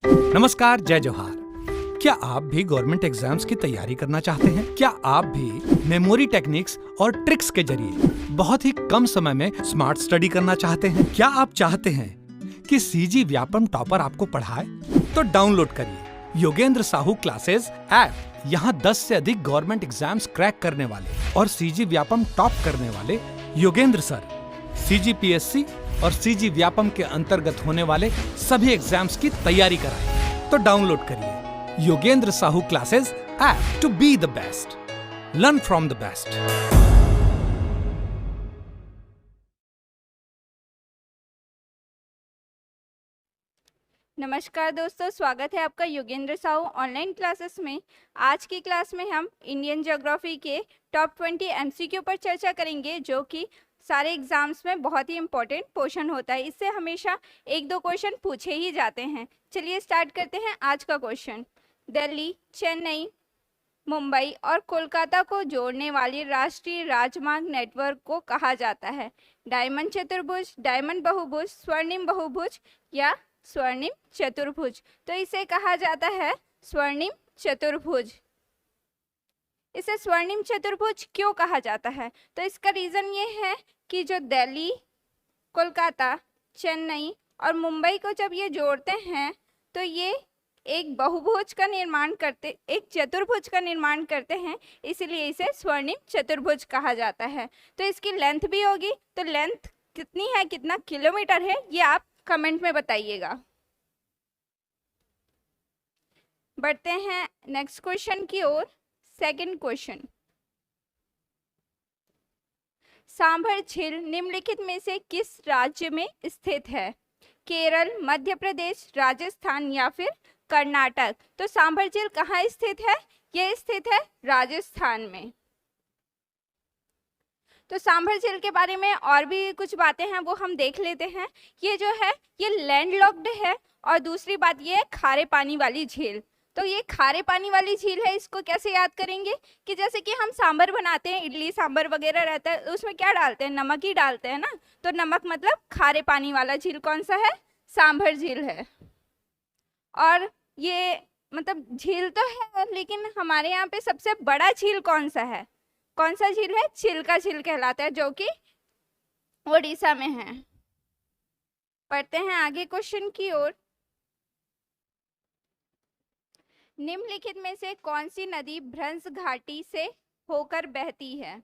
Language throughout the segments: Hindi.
नमस्कार, जय जोहार। क्या आप भी गवर्नमेंट एग्जाम्स की तैयारी करना चाहते हैं? क्या आप भी मेमोरी टेक्निक्स और ट्रिक्स के जरिए बहुत ही कम समय में स्मार्ट स्टडी करना चाहते हैं? क्या आप चाहते हैं कि सीजी व्यापम टॉपर आपको पढ़ाए? तो डाउनलोड करिए योगेंद्र साहू क्लासेस ऐप। यहाँ 10 से अधिक गवर्नमेंट एग्जाम्स क्रैक करने वाले और सीजी व्यापम टॉप करने वाले योगेंद्र सर सीजीपीएससी और सीजी व्यापम के अंतर्गत होने वाले सभी एग्जाम्स की तैयारी कराएं। तो डाउनलोड करिए Yogendra Sahu classes app to be the best, learn from the best. नमस्कार दोस्तों, स्वागत है आपका योगेंद्र साहू ऑनलाइन क्लासेस में। आज की क्लास में हम इंडियन ज्योग्राफी के टॉप 20 एमसीक्यू पर चर्चा करेंगे, जो कि सारे एग्जाम्स में बहुत ही इंपॉर्टेंट पोर्शन होता है। इससे हमेशा एक दो क्वेश्चन पूछे ही जाते हैं। चलिए स्टार्ट करते हैं आज का क्वेश्चन। दिल्ली, चेन्नई, मुंबई और कोलकाता को जोड़ने वाली राष्ट्रीय राजमार्ग नेटवर्क को कहा जाता है? डायमंड चतुर्भुज, डायमंड बहुभुज, स्वर्णिम बहुभुज या स्वर्णिम चतुर्भुज? तो इसे कहा जाता है स्वर्णिम चतुर्भुज। इसे स्वर्णिम चतुर्भुज क्यों कहा जाता है? तो इसका रीजन ये है कि जो दिल्ली, कोलकाता, चेन्नई और मुंबई को जब ये जोड़ते हैं तो ये एक बहुभुज का निर्माण करते, एक चतुर्भुज का निर्माण करते हैं, इसलिए इसे स्वर्णिम चतुर्भुज कहा जाता है। तो इसकी लेंथ भी होगी, तो लेंथ कितनी है, कितना किलोमीटर है, ये आप कमेंट में बताइएगा। बढ़ते हैं नेक्स्ट क्वेश्चन की ओर। सेकंड क्वेश्चन, सांभर झील निम्नलिखित में से किस राज्य में स्थित है? केरल, मध्य प्रदेश, राजस्थान या फिर कर्नाटक? तो सांभर झील कहाँ स्थित है? यह स्थित है राजस्थान में। तो सांभर झील के बारे में और भी कुछ बातें हैं, वो हम देख लेते हैं। ये जो है ये लैंडलॉक्ड है, और दूसरी बात ये है खारे पानी वाली झील। तो ये खारे पानी वाली झील है, इसको कैसे याद करेंगे कि जैसे कि हम सांभर बनाते हैं, इडली सांभर वगैरह रहता है, उसमें क्या डालते हैं? नमक ही डालते हैं ना। तो नमक मतलब खारे पानी वाला झील कौन सा है? सांभर झील है। और ये मतलब झील तो है, लेकिन हमारे यहाँ पे सबसे बड़ा झील कौन सा है? कौन सा झील है? चिल्का झील कहलाता है, जो कि ओडिशा में है। पढ़ते हैं आगे क्वेश्चन की ओर। निम्नलिखित में से कौन सी नदी भ्रंश घाटी से होकर बहती है?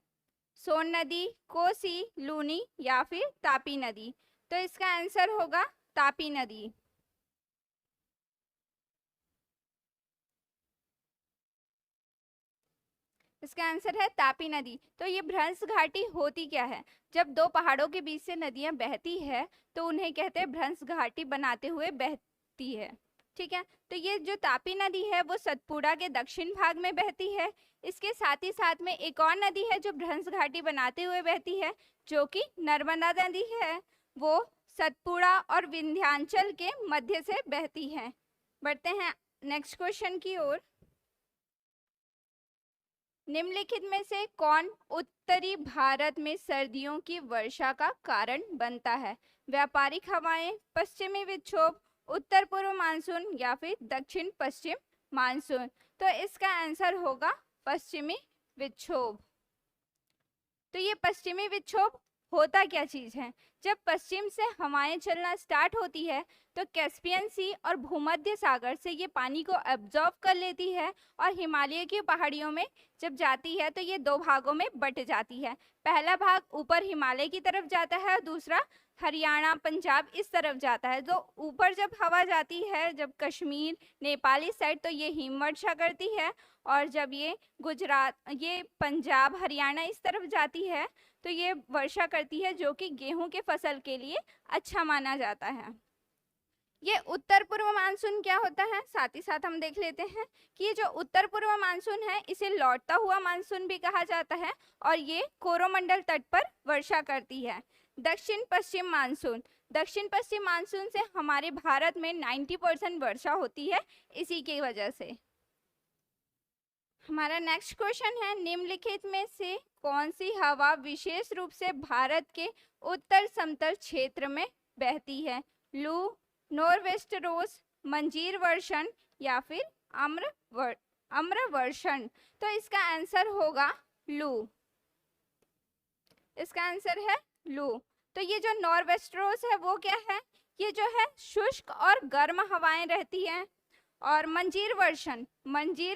सोन नदी, कोसी, लूनी या फिर तापी नदी? तो इसका आंसर होगा तापी नदी। इसका आंसर है तापी नदी। तो ये भ्रंश घाटी होती क्या है? जब दो पहाड़ों के बीच से नदियां बहती है तो उन्हें कहते हैं भ्रंश घाटी बनाते हुए बहती है। ठीक है, तो ये जो तापी नदी है वो सतपुड़ा के दक्षिण भाग में बहती है। इसके साथ ही साथ में एक और नदी है जो भ्रंश घाटी बनाते हुए बहती है, जो कि नर्मदा नदी है। वो सतपुड़ा और विंध्याचल के मध्य से बहती है। बढ़ते हैं नेक्स्ट क्वेश्चन की ओर। निम्नलिखित में से कौन उत्तरी भारत में सर्दियों की वर्षा का कारण बनता है? व्यापारिक हवाएं, पश्चिमी विक्षोभ, उत्तर पूर्व मानसून या फिर दक्षिण पश्चिम मानसून? तो इसका आंसर होगा पश्चिमी विक्षोभ। तो ये पश्चिमी विक्षोभ होता क्या चीज है? जब पश्चिम से हवाएं चलना स्टार्ट होती है तो कैस्पियन सी और भूमध्य सागर से ये पानी को एब्जॉर्ब कर लेती है, और हिमालय की पहाड़ियों में जब जाती है तो ये दो भागों में बट जाती है। पहला भाग ऊपर हिमालय की तरफ जाता है और दूसरा हरियाणा, पंजाब इस तरफ जाता है। तो ऊपर जब हवा जाती है, जब कश्मीर, नेपाली साइड, तो ये हिमवर्षा करती है, और जब ये गुजरात, ये पंजाब, हरियाणा इस तरफ जाती है तो ये वर्षा करती है, जो कि गेहूं के फसल के लिए अच्छा माना जाता है। ये उत्तर पूर्व मानसून क्या होता है, साथ ही साथ हम देख लेते हैं कि ये जो उत्तर पूर्व मानसून है इसे लौटता हुआ मानसून भी कहा जाता है, और ये कोरोमंडल तट पर वर्षा करती है। दक्षिण पश्चिम मानसून, दक्षिण पश्चिम मानसून से हमारे भारत में 90% वर्षा होती है, इसी की वजह से। हमारा नेक्स्ट क्वेश्चन है, निम्नलिखित में से कौन सी हवा विशेष रूप से भारत के उत्तर समतल क्षेत्र में बहती है? लू, नॉर्वेस्टरोस, मंजीर वर्षण या फिर आम्र वर्षण। तो इसका आंसर होगा लू। इसका आंसर है लू। तो ये जो नॉर्वेस्ट्रोस है वो क्या है, ये जो है शुष्क और गर्म हवाएं रहती हैं। और मंजीर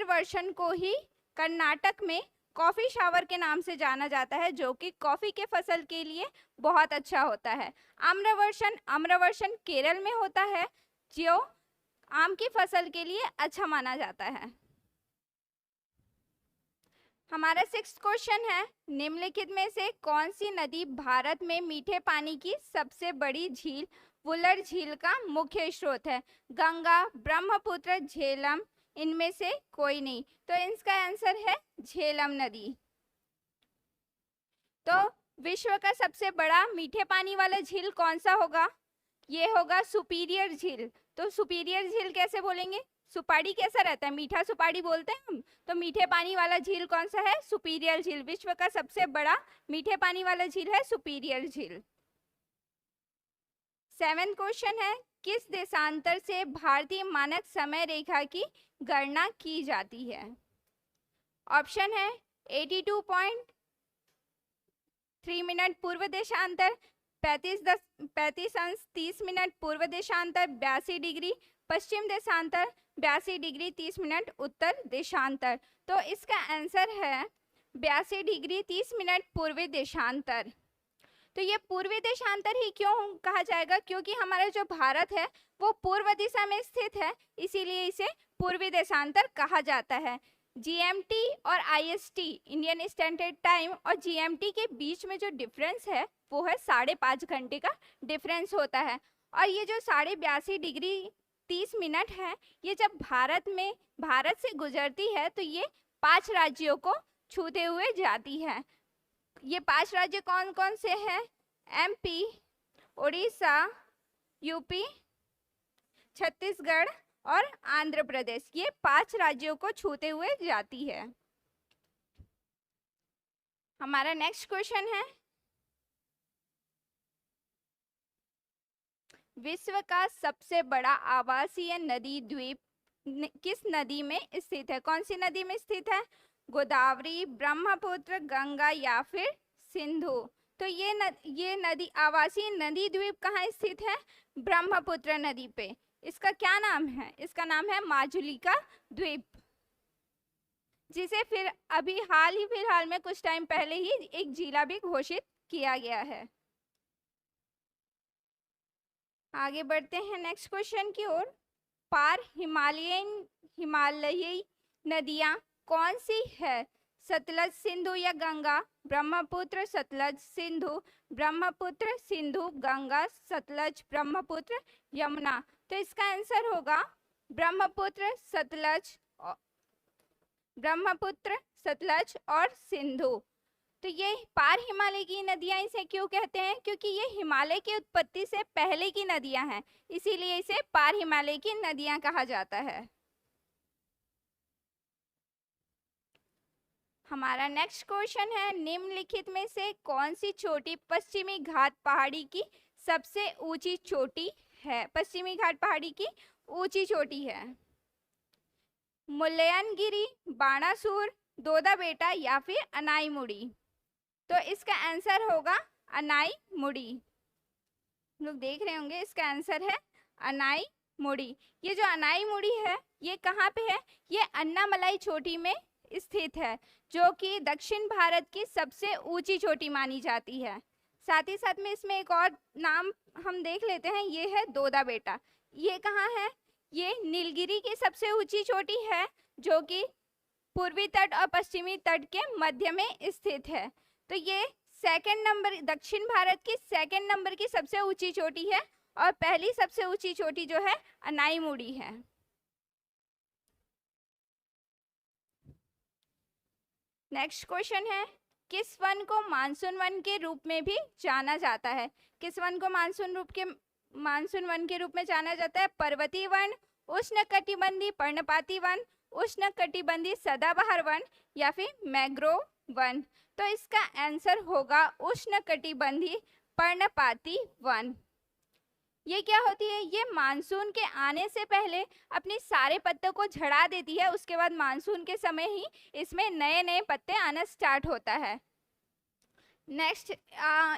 वर्षण को ही कर्नाटक में कॉफी शावर के नाम से जाना जाता है, जो कि कॉफी के फसल के लिए बहुत अच्छा होता है। आम्रवर्षण केरल में होता है, जो आम की फसल के लिए अच्छा माना जाता है। हमारा 6th क्वेश्चन है, निम्नलिखित में से कौन सी नदी भारत में मीठे पानी की सबसे बड़ी झील वुलर झील का मुख्य स्रोत है? गंगा, ब्रह्मपुत्र, झेलम, इनमें से कोई नहीं। तो इसका आंसर है झेलम नदी। तो विश्व का सबसे बड़ा मीठे पानी वाला झील कौन सा होगा? ये होगा सुपीरियर झील। तो सुपीरियर झील कैसे बोलेंगे? सुपारी कैसा रहता है, मीठा सुपारी बोलते हैं हम। तो मीठे पानी वाला झील कौन सा है? सुपीरियर झील। विश्व का सबसे बड़ा मीठे पानी वाला झील है सुपीरियर झील। 7th क्वेश्चन है, किस देशांतर से भारतीय मानक समय रेखा की गणना की जाती है? ऑप्शन है 82.3 मिनट पूर्व देशांतर, 35 अंश 30 मिनट पूर्व देशांतर 82 डिग्री, पश्चिम देशांतर 82 डिग्री 30 मिनट उत्तर देशांतर। तो इसका आंसर है 82 डिग्री 30 मिनट पूर्वी देशांतर। तो ये पूर्वी देशांतर ही क्यों कहा जाएगा? क्योंकि हमारा जो भारत है वो पूर्व दिशा में स्थित है, इसीलिए इसे पूर्वी देशांतर कहा जाता है। जीएमटी और आईएसटी, इंडियन स्टैंडर्ड टाइम, और जीएमटी के बीच में जो डिफरेंस है वो है 5.5 घंटे का डिफरेंस होता है। और ये जो 82 डिग्री 30 मिनट है, ये जब भारत से गुजरती है तो ये 5 राज्यों को छूते हुए जाती है। ये 5 राज्य कौन कौन से हैं? एमपी, उड़ीसा, यूपी, छत्तीसगढ़ और आंध्र प्रदेश। ये 5 राज्यों को छूते हुए जाती है। हमारा नेक्स्ट क्वेश्चन है, विश्व का सबसे बड़ा आवासीय नदी द्वीप किस नदी में स्थित है? कौन सी नदी में स्थित है? गोदावरी, ब्रह्मपुत्र, गंगा या फिर सिंधु। तो ये नदी, आवासीय नदी द्वीप कहाँ स्थित है? ब्रह्मपुत्र नदी पे। इसका क्या नाम है? इसका नाम है माजुलिका द्वीप, जिसे फिर अभी हाल ही फिलहाल में कुछ टाइम पहले ही एक जिला भी घोषित किया गया है। आगे बढ़ते हैं नेक्स्ट क्वेश्चन की ओर। पार हिमालयी नदियां कौन सी है? सतलज, सिंधु या गंगा? ब्रह्मपुत्र, सतलज, सिंधु, ब्रह्मपुत्र, सिंधु, गंगा, सतलज, ब्रह्मपुत्र, यमुना। तो इसका आंसर होगा ब्रह्मपुत्र, सतलज और सिंधु। तो ये पार हिमालय की नदियां इसे क्यों कहते हैं? क्योंकि ये हिमालय की उत्पत्ति से पहले की नदियां हैं, इसीलिए इसे पार हिमालय की नदियां कहा जाता है। हमारा नेक्स्ट क्वेश्चन है, निम्नलिखित में से कौन सी चोटी पश्चिमी घाट पहाड़ी की सबसे ऊंची चोटी है? पश्चिमी घाट पहाड़ी की ऊंची चोटी है। मुल्लयनगिरी, बाणासुर, दोदा बेटा या फिर अनाईमुड़ी। तो इसका आंसर होगा अनाईमुड़ी। लोग देख रहे होंगे, इसका आंसर है अनाईमुड़ी। ये जो अनाईमुड़ी है ये कहाँ पे है? ये अन्नामलाई चोटी में स्थित है, जो कि दक्षिण भारत की सबसे ऊंची चोटी मानी जाती है। साथ ही साथ में इसमें एक और नाम हम देख लेते हैं, ये है दोदा बेटा। ये कहाँ है? ये नीलगिरी की सबसे ऊंची चोटी है, जो कि पूर्वी तट और पश्चिमी तट के मध्य में स्थित है। तो ये सेकंड नंबर, दक्षिण भारत की सेकंड नंबर की सबसे ऊंची चोटी है, और पहली सबसे ऊंची चोटी जो है अनाईमुड़ी है। नेक्स्ट क्वेश्चन है, किस वन को मानसून वन के रूप में भी जाना जाता है? किस वन को मानसून वन के रूप में जाना जाता है? पर्वतीय वन, उष्णकटिबंधीय पर्णपाती वन, उष्णकटिबंधीय सदाबहार वन या फिर मैंग्रोव वन। तो इसका आंसर होगा उष्णकटिबंधीय पर्णपाती वन। ये क्या होती है, ये मानसून के आने से पहले अपने सारे पत्तों को झड़ा देती है, उसके बाद मानसून के समय ही इसमें नए नए पत्ते आना स्टार्ट होता है। नेक्स्ट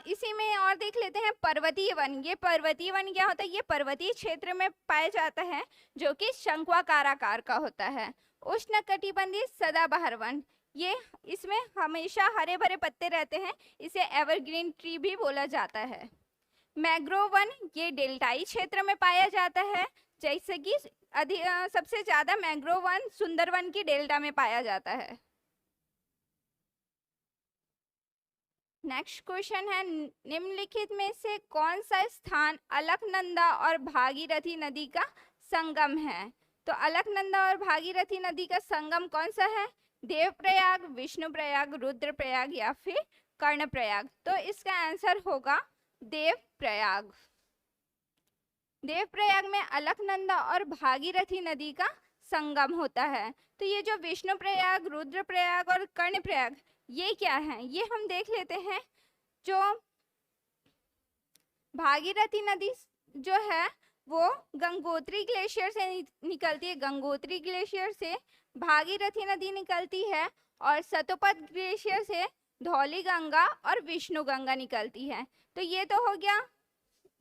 इसी में और देख लेते हैं पर्वतीय वन। ये पर्वतीय वन क्या होता है, ये पर्वतीय क्षेत्र में पाया जाता है जो कि शंक्वाकार आकार का होता है। उष्णकटिबंधीय सदाबहार वन, ये इसमें हमेशा हरे भरे पत्ते रहते हैं, इसे एवरग्रीन ट्री भी बोला जाता है। मैंग्रोव वन, ये डेल्टाई क्षेत्र में पाया जाता है, जैसे कि सबसे ज्यादा मैंग्रोव वन सुंदरवन की डेल्टा में पाया जाता है। नेक्स्ट क्वेश्चन है, निम्नलिखित में से कौन सा स्थान अलकनंदा और भागीरथी नदी का संगम है? तो अलकनंदा और भागीरथी नदी का संगम कौन सा है? देवप्रयाग, विष्णुप्रयाग, रुद्रप्रयाग या फिर कर्णप्रयाग? तो इसका आंसर होगा देवप्रयाग। देवप्रयाग में अलकनंदा और भागीरथी नदी का संगम होता है। तो ये जो विष्णुप्रयाग, रुद्रप्रयाग और कर्णप्रयाग, ये क्या है, ये हम देख लेते हैं। जो भागीरथी नदी जो है वो गंगोत्री ग्लेशियर से निकलती है, गंगोत्री ग्लेशियर से भागीरथी नदी निकलती है, और सतोपत ग्लेशियर से धौली गंगा और विष्णु गंगा निकलती है। तो ये तो हो गया,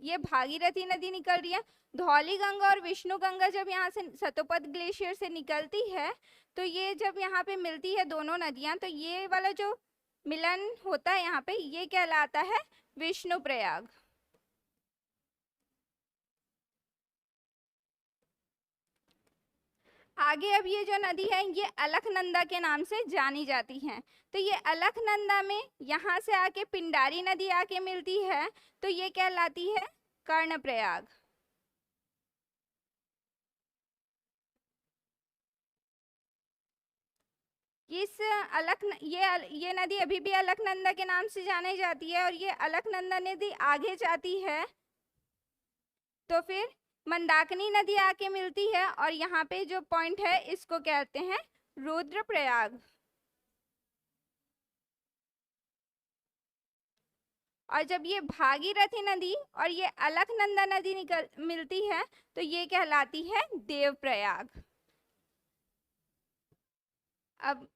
ये भागीरथी नदी निकल रही है। धौली गंगा और विष्णु गंगा जब यहाँ से सतोपत ग्लेशियर से निकलती है, तो ये जब यहाँ पे मिलती है दोनों नदियां, तो ये वाला जो मिलन होता है यहाँ पे, ये कहलाता है विष्णु प्रयाग। आगे अब ये जो नदी है ये अलकनंदा के नाम से जानी जाती है। तो ये अलकनंदा में यहाँ से आके पिंडारी नदी आके मिलती है, तो ये कहलाती है कर्णप्रयाग। इस ये नदी अभी भी अलकनंदा के नाम से जानी जाती है, और ये अलकनंदा नदी आगे जाती है तो फिर मंदाकिनी नदी आके मिलती है, और यहाँ पे जो पॉइंट है इसको कहते हैं रुद्रप्रयाग। और जब ये भागीरथी नदी और ये अलकनंदा नदी मिलती है, तो ये कहलाती है देवप्रयाग। अब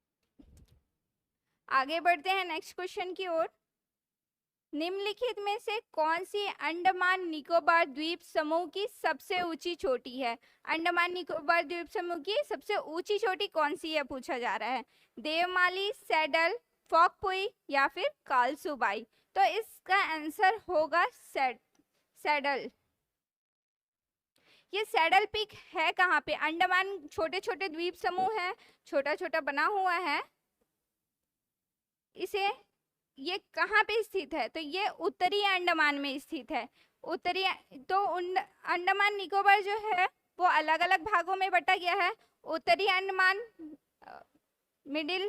आगे बढ़ते हैं नेक्स्ट क्वेश्चन की ओर। निम्नलिखित में से कौन सी अंडमान निकोबार द्वीप समूह की सबसे ऊंची चोटी है? अंडमान निकोबार द्वीप समूह की सबसे ऊंची चोटी कौन सी है पूछा जा रहा है। देवमाली, सैडल, फॉकपुई या फिर कालसुबाई? तो इसका आंसर होगा सैडल। ये सैडल पीक है कहाँ पे? अंडमान छोटे छोटे द्वीप समूह है, छोटा छोटा बना हुआ है, इसे ये कहाँ पे स्थित है? तो ये उत्तरी अंडमान में स्थित है। उत्तरी तो अंडमान निकोबार जो है वो अलग अलग भागों में बटा गया है। उत्तरी Andaman, middle,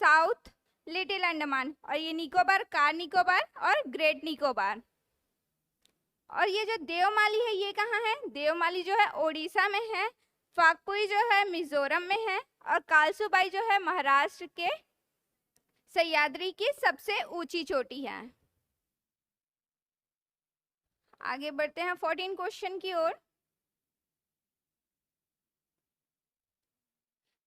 south, little Andaman, और ये निकोबार, कार निकोबार और ग्रेट निकोबार। और ये जो देवमाली है ये कहाँ है? देवमाली जो है ओडिशा में है, फाकपुई जो है मिजोरम में है, और कालसुबाई जो है महाराष्ट्र के सह्याद्री की सबसे ऊंची चोटी है। आगे बढ़ते हैं 14 क्वेश्चन की ओर।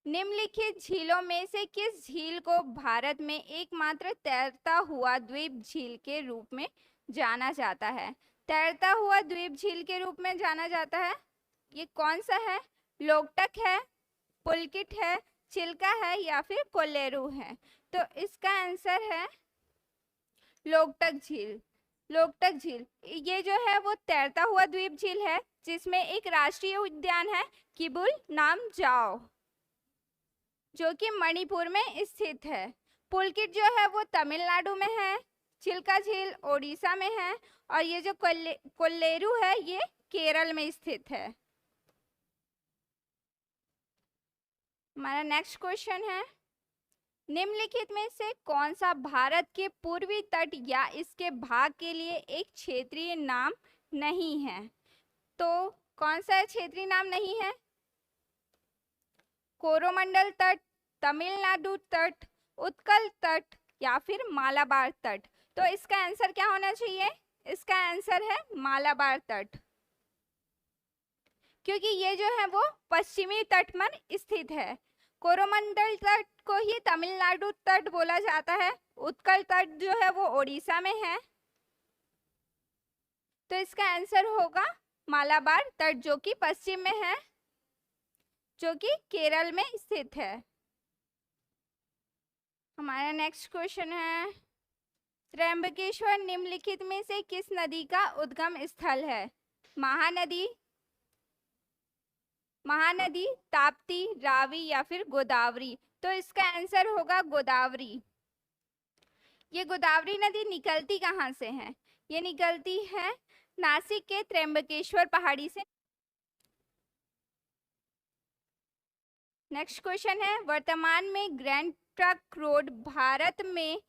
निम्नलिखित झीलों में से किस झील को भारत में एकमात्र तैरता हुआ द्वीप झील के रूप में जाना जाता है? तैरता हुआ द्वीप झील के रूप में जाना जाता है, ये कौन सा है? लोकटक है, पुलकिट है, चिल्का है या फिर कोलेरू है? तो इसका आंसर है लोकटक झील। लोकटक झील ये जो है वो तैरता हुआ द्वीप झील है, जिसमें एक राष्ट्रीय उद्यान है किबुल नामजाओ, जो कि मणिपुर में स्थित है। पुलकिट जो है वो तमिलनाडु में है, चिल्का झील ओडिशा में है, और ये जो कोल्लेरू है ये केरल में स्थित है। हमारा नेक्स्ट क्वेश्चन है, निम्नलिखित में से कौन सा भारत के पूर्वी तट या इसके भाग के लिए एक क्षेत्रीय नाम नहीं है? तो कौन सा क्षेत्रीय नाम नहीं है? कोरोमंडल तट, तमिलनाडु तट, उत्कल तट या फिर मालाबार तट? तो इसका आंसर क्या होना चाहिए? इसका आंसर है मालाबार तट। क्योंकि ये जो है वो पश्चिमी तट पर स्थित है। कोरोमंडल तट को ही तमिलनाडु तट बोला जाता है। उत्कल तट जो है वो ओडिशा में है। तो इसका आंसर होगा मालाबार तट, जो कि पश्चिम में है, जो कि केरल में स्थित है। हमारा नेक्स्ट क्वेश्चन है, त्र्यंबकेश्वर निम्नलिखित में से किस नदी का उद्गम स्थल है? महानदी, ताप्ती, रावी या फिर गोदावरी? तो इसका आंसर होगा गोदावरी। ये गोदावरी नदी निकलती कहाँ से है? ये निकलती है नासिक के त्र्यंबकेश्वर पहाड़ी से। नेक्स्ट क्वेश्चन है, वर्तमान में ग्रैंड ट्रंक रोड भारत में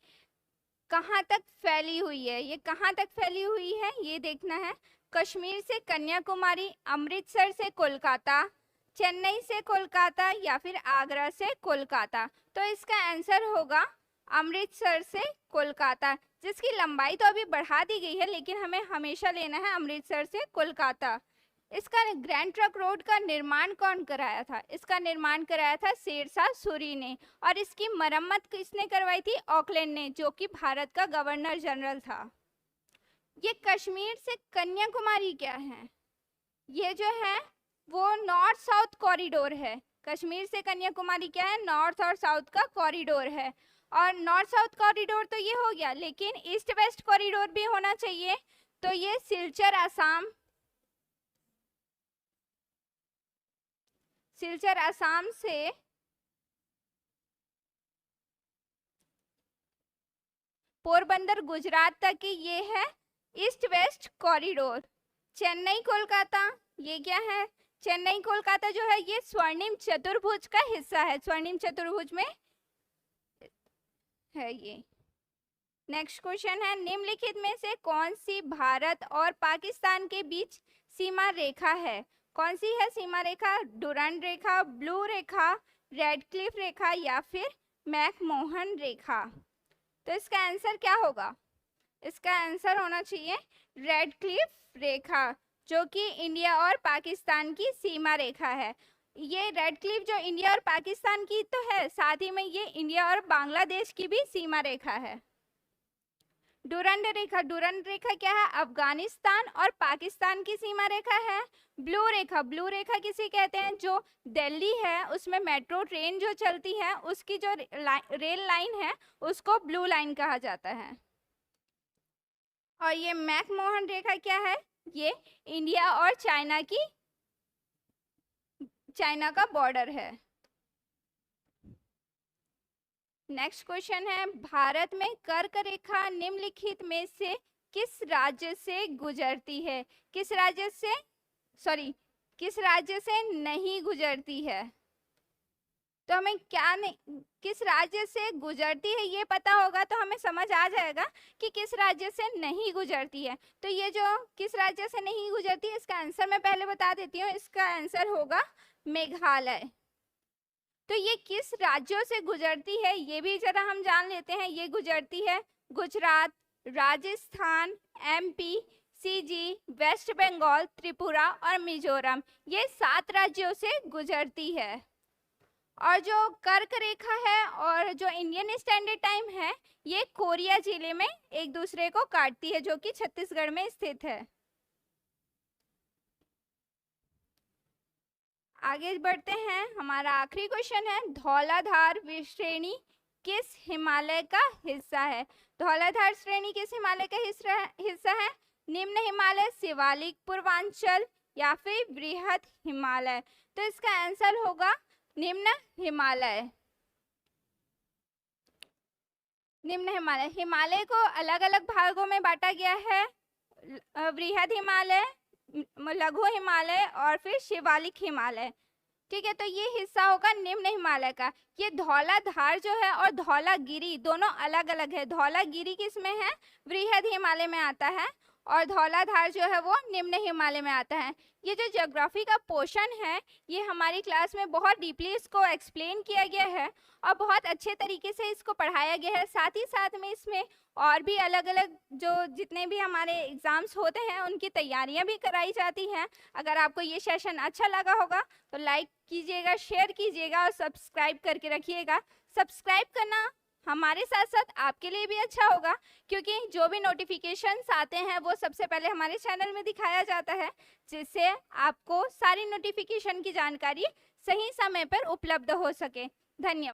कहाँ तक फैली हुई है? ये कहाँ तक फैली हुई है ये देखना है। कश्मीर से कन्याकुमारी, अमृतसर से कोलकाता, चेन्नई से कोलकाता या फिर आगरा से कोलकाता? तो इसका आंसर होगा अमृतसर से कोलकाता, जिसकी लंबाई तो अभी बढ़ा दी गई है, लेकिन हमें हमेशा लेना है अमृतसर से कोलकाता। इसका ग्रैंड ट्रंक रोड का निर्माण कौन कराया था? इसका निर्माण कराया था शेरशाह सूरी ने, और इसकी मरम्मत किसने करवाई थी? ऑकलैंड ने, जो कि भारत का गवर्नर जनरल था। ये कश्मीर से कन्याकुमारी क्या है? ये जो है वो नॉर्थ साउथ कॉरिडोर है। कश्मीर से कन्याकुमारी क्या है? नॉर्थ और साउथ का कॉरिडोर है। और नॉर्थ साउथ कॉरिडोर तो ये हो गया, लेकिन ईस्ट वेस्ट कॉरिडोर भी होना चाहिए। तो ये सिलचर असम से पोरबंदर गुजरात तक की ये है east west corridor. Chennai Kolkata, ये क्या है? चेन्नई कोलकाता जो है ये स्वर्णिम चतुर्भुज का हिस्सा है। स्वर्णिम चतुर्भुज में है ये। नेक्स्ट क्वेश्चन है, निम्नलिखित में से कौन सी भारत और पाकिस्तान के बीच सीमा रेखा है? कौन सी है सीमा रेखा? डुरंड रेखा, ब्लू रेखा, रेडक्लिफ रेखा या फिर मैकमोहन रेखा? तो इसका आंसर क्या होगा? इसका आंसर होना चाहिए रेडक्लिफ रेखा, जो कि इंडिया और पाकिस्तान की सीमा रेखा है। ये रेडक्लिफ जो इंडिया और पाकिस्तान की तो है, साथ ही में ये इंडिया और बांग्लादेश की भी सीमा रेखा है। डुरंड रेखा क्या है? अफगानिस्तान और पाकिस्तान की सीमा रेखा है। ब्लू रेखा किसे कहते हैं? जो दिल्ली है उसमें मेट्रो ट्रेन जो चलती है उसकी जो रेल लाइन है उसको ब्लू लाइन कहा जाता है। और ये मैकमोहन रेखा क्या है? ये इंडिया और चाइना का बॉर्डर है। नेक्स्ट क्वेश्चन है, भारत में कर्क रेखा निम्नलिखित में से किस राज्य से गुजरती है? किस राज्य से नहीं गुजरती है? तो हमें किस राज्य से गुजरती है ये पता होगा तो हमें समझ आ जाएगा कि किस राज्य से नहीं गुजरती है। तो ये जो किस राज्य से नहीं गुजरती है इसका आंसर मैं पहले बता देती हूँ। इसका आंसर होगा मेघालय। तो ये किस राज्यों से गुजरती है ये भी जरा हम जान लेते हैं। ये गुजरती है Gujarat, Rajasthan, MP, CG, West Bengal, Tripura और मिजोरम। ये 7 राज्यों से गुजरती है। और जो कर्क रेखा है और जो इंडियन स्टैंडर्ड टाइम है ये कोरिया जिले में एक दूसरे को काटती है, जो कि छत्तीसगढ़ में स्थित है। आगे बढ़ते हैं। हमारा आखिरी क्वेश्चन है, धौलाधार श्रेणी किस हिमालय का हिस्सा है? धौलाधार श्रेणी किस हिमालय का हिस्सा है? निम्न हिमालय, शिवालिक, पूर्वांचल या फिर बृहद हिमालय? तो इसका आंसर होगा निम्न हिमालय। हिमालय को अलग अलग भागों में बांटा गया है, बृहद हिमालय, लघु हिमालय और फिर शिवालिक हिमालय। ठीक है, तो ये हिस्सा होगा निम्न हिमालय का। ये धौलाधार जो है और धौलागिरी दोनों अलग अलग है। धौलागिरी किस में है? बृहद हिमालय में आता है। और धौलाधार जो है वो निम्न हिमालय में आता है। ये जो ज्योग्राफी का पोर्शन है, ये हमारी क्लास में बहुत डीपली इसको एक्सप्लेन किया गया है और बहुत अच्छे तरीके से इसको पढ़ाया गया है। साथ ही साथ में इसमें और भी अलग अलग जो जितने भी हमारे एग्ज़ाम्स होते हैं उनकी तैयारियां भी कराई जाती हैं। अगर आपको ये सेशन अच्छा लगा होगा तो लाइक कीजिएगा, शेयर कीजिएगा और सब्सक्राइब करके रखिएगा। सब्सक्राइब करना हमारे साथ साथ आपके लिए भी अच्छा होगा, क्योंकि जो भी नोटिफिकेशंस आते हैं वो सबसे पहले हमारे चैनल में दिखाया जाता है, जिससे आपको सारी नोटिफिकेशन की जानकारी सही समय पर उपलब्ध हो सके। धन्यवाद।